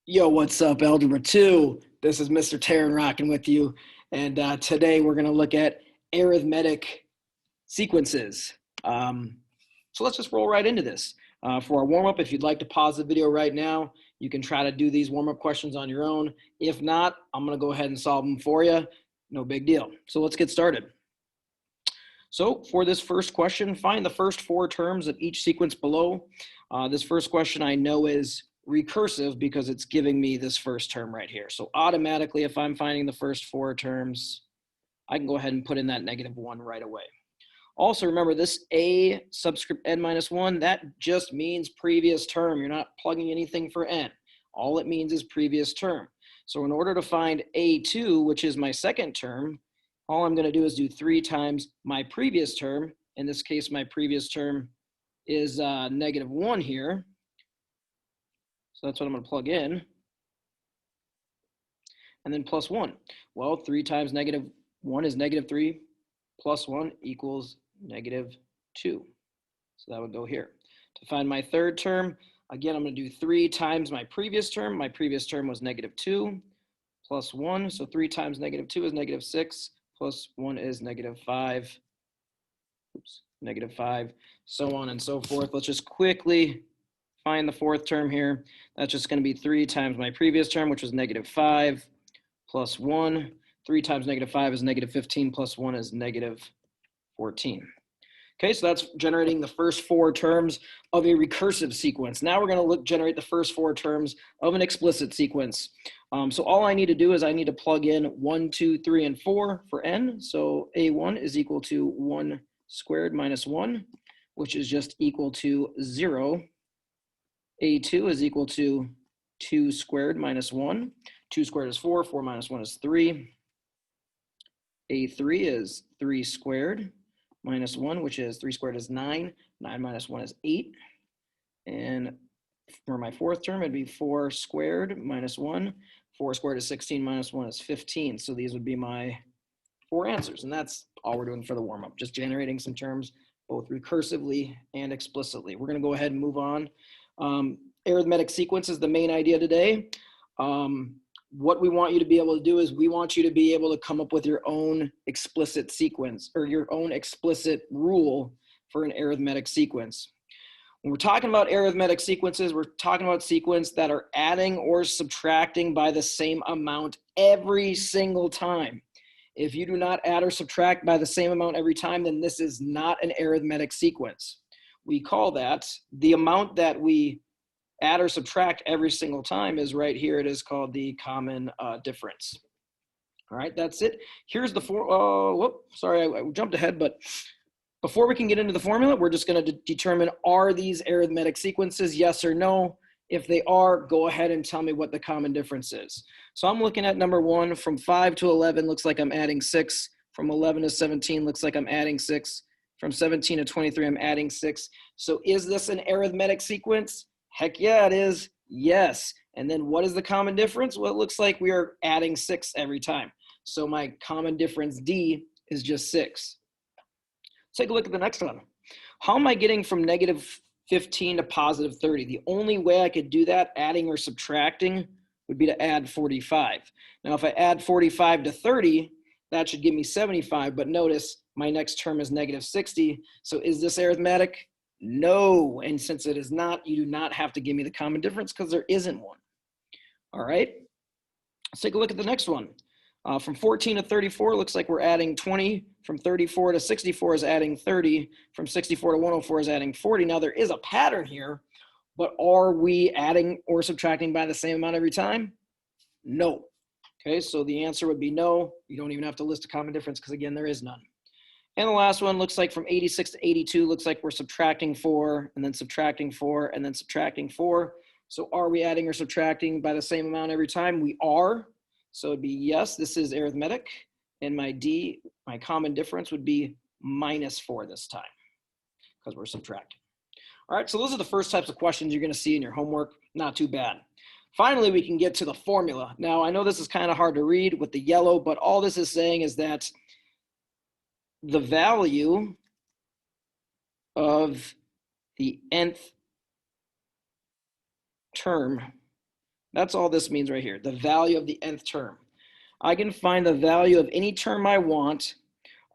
Yo, what's up, Algebra 2? This is Mr. Taryn rocking with you. And today we're going to look at arithmetic sequences. So let's just roll right into this. For our warm-up, if you'd like to pause the video right now, you can try to do these warm-up questions on your own. If not, I'm going to go ahead and solve them for you. No big deal. So let's get started. So for this first question, find the first four terms of each sequence below. This first question I know is recursive because it's giving me this first term right here. So automatically, if I'm finding the first four terms, I can go ahead and put in that -1 right away. Also remember this a subscript n minus 1, that just means previous term. You're not plugging anything for n. All it means is previous term. So in order to find a2, which is my second term, all I'm going to do is do 3 times my previous term. In this case, my previous term is -1 here. So that's what I'm going to plug in. And then plus 1. Well, 3 times -1 is -3 plus 1 equals -2. So that would go here. To find my third term, again, I'm going to do 3 times my previous term. My previous term was -2 plus 1. So 3 times -2 is -6 plus 1 is -5. Oops, -5, so on and so forth. Let's just quickly find the fourth term here. That's just going to be 3 times my previous term, which was -5 plus 1. 3 times -5 is -15 plus 1 is -14. Okay, so that's generating the first 4 terms of a recursive sequence. Now we're going to generate the first 4 terms of an explicit sequence. So all I need to do is I need to plug in 1, 2, 3, and 4 for n. So a1 is equal to 1 squared minus 1, which is just equal to 0. A2 is equal to 2 squared minus 1. 2 squared is 4. 4 minus 1 is 3. A3 is 3 squared minus 1, which is 3 squared is 9. 9 minus 1 is 8. And for my fourth term, it'd be 4 squared minus 1. 4 squared is 16 minus 1 is 15. So these would be my 4 answers. And that's all we're doing for the warm-up, just generating some terms both recursively and explicitly. We're going to go ahead and move on. Arithmetic sequence is the main idea today. What we want you to be able to do is we want you to be able to come up with your own explicit sequence or your own explicit rule for an arithmetic sequence. When we're talking about arithmetic sequences, we're talking about sequences that are adding or subtracting by the same amount every single time. If you do not add or subtract by the same amount every time, then this is not an arithmetic sequence. We call that the amount that we add or subtract every single time is right here. It is called the common difference. All right, that's it. Here's the sorry, I jumped ahead, but before we can get into the formula, we're just going to determine, are these arithmetic sequences, yes or no? If they are, go ahead and tell me what the common difference is. So I'm looking at number 1, from 5 to 11, looks like I'm adding 6. From 11 to 17, looks like I'm adding 6. From 17 to 23, I'm adding 6. So is this an arithmetic sequence? Heck yeah, it is. Yes. And then what is the common difference? Well, it looks like we are adding 6 every time. So my common difference D is just 6. Let's take a look at the next one. How am I getting from -15 to +30? The only way I could do that, adding or subtracting, would be to add 45. Now, if I add 45 to 30, that should give me 75. But notice my next term is -60. So is this arithmetic? No, and since it is not, you do not have to give me the common difference because there isn't one. All right, let's take a look at the next one. From 14 to 34, looks like we're adding 20. From 34 to 64 is adding 30. From 64 to 104 is adding 40. Now, there is a pattern here, but are we adding or subtracting by the same amount every time? No. Okay, so the answer would be no. You don't even have to list a common difference because, again, there is none. And the last one looks like from 86 to 82, looks like we're subtracting 4 and then subtracting 4 and then subtracting 4. So are we adding or subtracting by the same amount every time? We are. So it'd be yes, this is arithmetic. And my D, my common difference would be -4 this time because we're subtracting. All right, so those are the first types of questions you're going to see in your homework. Not too bad. Finally, we can get to the formula. Now, I know this is kind of hard to read with the yellow, but all this is saying is that the value of the nth term That's all this means right here, the value of the nth term. I can find the value of any term I want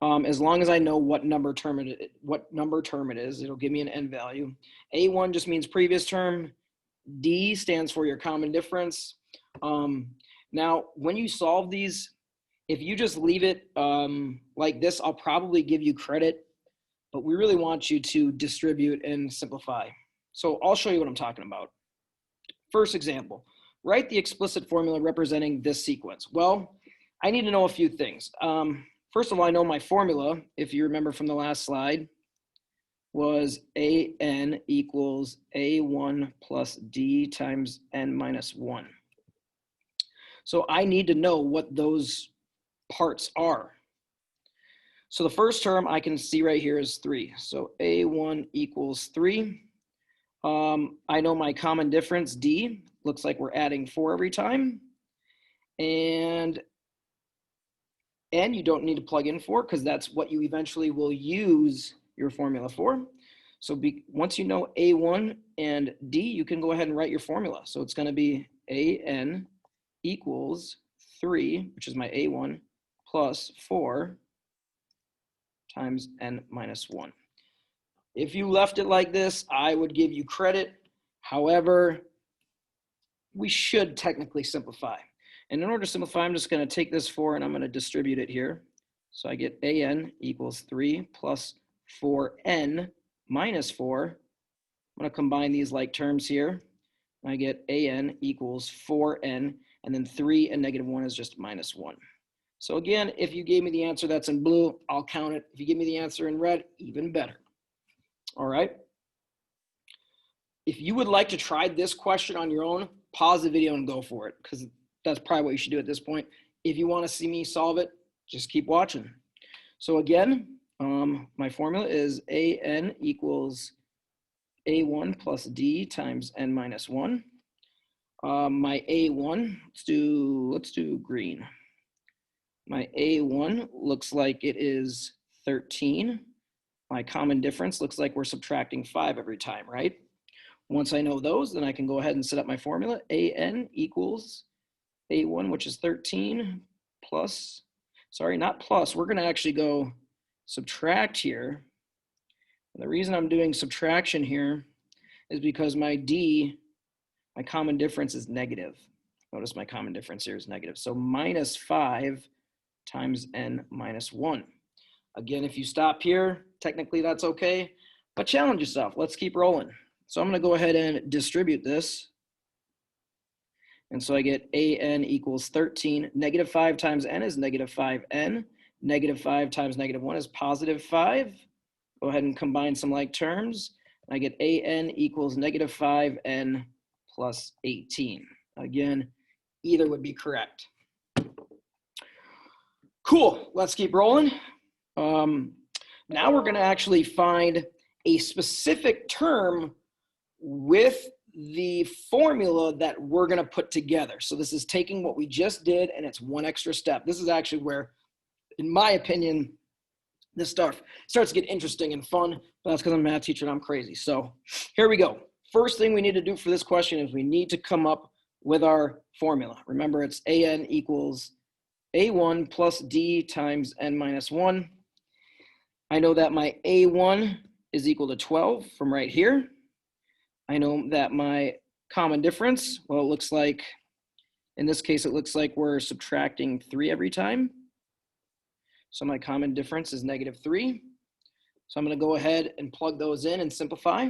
as long as I know what number term it is. It'll give me an n value. A1 just means previous term. D stands for your common difference. Now, when you solve these, if you just leave it like this, I'll probably give you credit, but we really want you to distribute and simplify. So I'll show you what I'm talking about. First example, write the explicit formula representing this sequence. Well, I need to know a few things. First of all, I know my formula, if you remember from the last slide, was an equals a1 plus d times n minus 1. So I need to know what those parts are. So the first term I can see right here is 3. So a1 equals 3. I know my common difference, d, looks like we're adding 4 every time. And n you don't need to plug in 4 because that's what you eventually will use your formula for. So once you know a1 and d, you can go ahead and write your formula. So it's going to be an equals 3, which is my a1, plus 4 times n minus 1. If you left it like this, I would give you credit. However, we should technically simplify. And in order to simplify, I'm just going to take this 4 and I'm going to distribute it here. So I get an equals 3 plus 4n minus 4. I'm going to combine these like terms here. I get an equals 4n, and then 3 and negative 1 is just minus 1. So again, if you gave me the answer that's in blue, I'll count it. If you give me the answer in red, even better. All right. If you would like to try this question on your own, pause the video and go for it, because that's probably what you should do at this point. If you want to see me solve it, just keep watching. So again, my formula is an equals a1 plus d times n minus 1. My a1, let's do green. My a1 looks like it is 13. My common difference looks like we're subtracting 5 every time, right? Once I know those, then I can go ahead and set up my formula. An equals a1, which is 13, plus, sorry, not plus. We're going to actually go subtract here. And the reason I'm doing subtraction here is because my d, my common difference is negative. Notice my common difference here is negative. So minus 5 times n minus 1. Again, if you stop here, technically that's okay, but challenge yourself. Let's keep rolling. So I'm going to go ahead and distribute this. And so I get an equals 13. Negative 5 times n is negative 5n. Negative 5 times negative 1 is positive 5. Go ahead and combine some like terms. I get an equals negative 5n plus 18. Again, either would be correct. Cool, let's keep rolling. Now we're going to actually find a specific term with the formula that we're going to put together. So this is taking what we just did and it's one extra step. This is actually where, in my opinion, this stuff starts to get interesting and fun. But that's because I'm a math teacher and I'm crazy. So here we go. First thing we need to do for this question is we need to come up with our formula. Remember, it's an equals a1 plus d times n minus 1. I know that my a1 is equal to 12 from right here. I know that my common difference, well, it looks like, in this case, it looks like we're subtracting 3 every time. So my common difference is negative 3. So I'm going to go ahead and plug those in and simplify.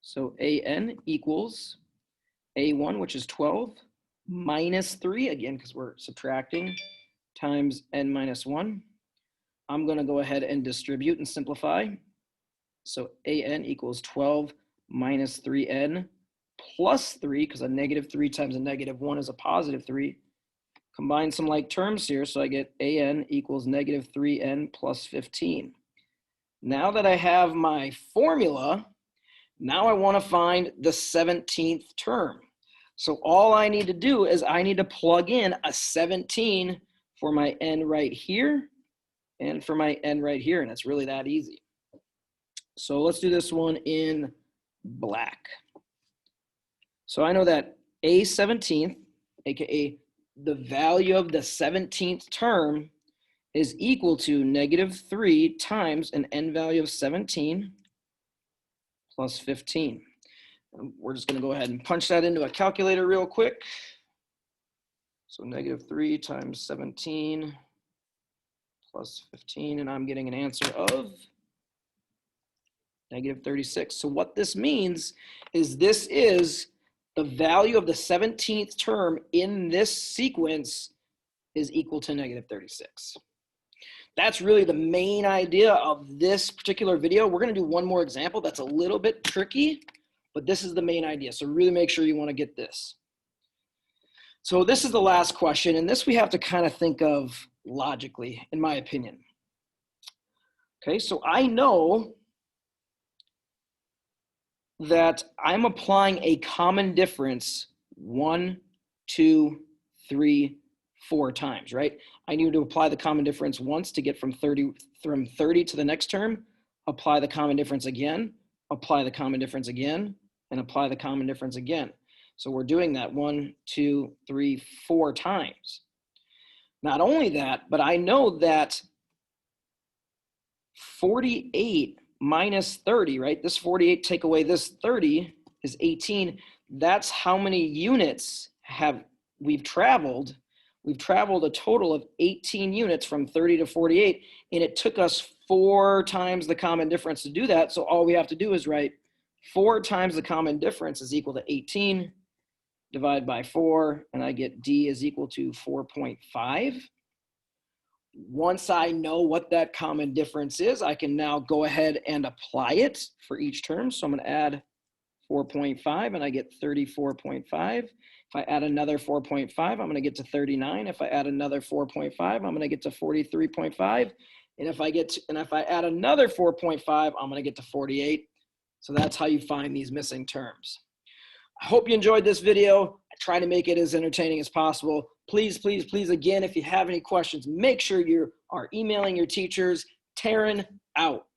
So an equals a1, which is 12, minus 3, again, because we're subtracting, times n minus 1. I'm going to go ahead and distribute and simplify. So an equals 12 minus 3n plus 3, because a negative 3 times a negative 1 is a positive 3. Combine some like terms here, so I get an equals negative 3n plus 15. Now that I have my formula, now I want to find the 17th term. So all I need to do is I need to plug in a 17 for my n right here and for my n right here, and it's really that easy. So let's do this one in black. So I know that a 17th, aka the value of the 17th term, is equal to -3 times an n value of 17 plus 15. And we're just going to go ahead and punch that into a calculator real quick. So -3 times 17 plus 15, and I'm getting an answer of -36. So what this means is this is the value of the 17th term in this sequence is equal to -36. That's really the main idea of this particular video. We're going to do one more example that's a little bit tricky, but this is the main idea. So really make sure you want to get this. So this is the last question, and this we have to kind of think of logically, in my opinion. Okay, so I know that I'm applying a common difference 1, 2, 3, 4 times, right? I need to apply the common difference once to get from 30 to the next term, apply the common difference again, apply the common difference again, and apply the common difference again. So we're doing that 1, 2, 3, 4 times. Not only that, but I know that 48 minus 30, right? This 48 take away this 30 is 18. That's how many units we've traveled. We've traveled a total of 18 units from 30 to 48, and it took us 4 times the common difference to do that. So all we have to do is write 4 times the common difference is equal to 18, divide by 4, and I get D is equal to 4.5. Once I know what that common difference is, I can now go ahead and apply it for each term. So I'm going to add 4.5 and I get 34.5. If I add another 4.5, I'm going to get to 39. If I add another 4.5, I'm going to get to 43.5. And if I add another 4.5, I'm going to get to 48. So that's how you find these missing terms. I hope you enjoyed this video. I try to make it as entertaining as possible. Please, please, please, again, if you have any questions, make sure you are emailing your teachers. Taryn out.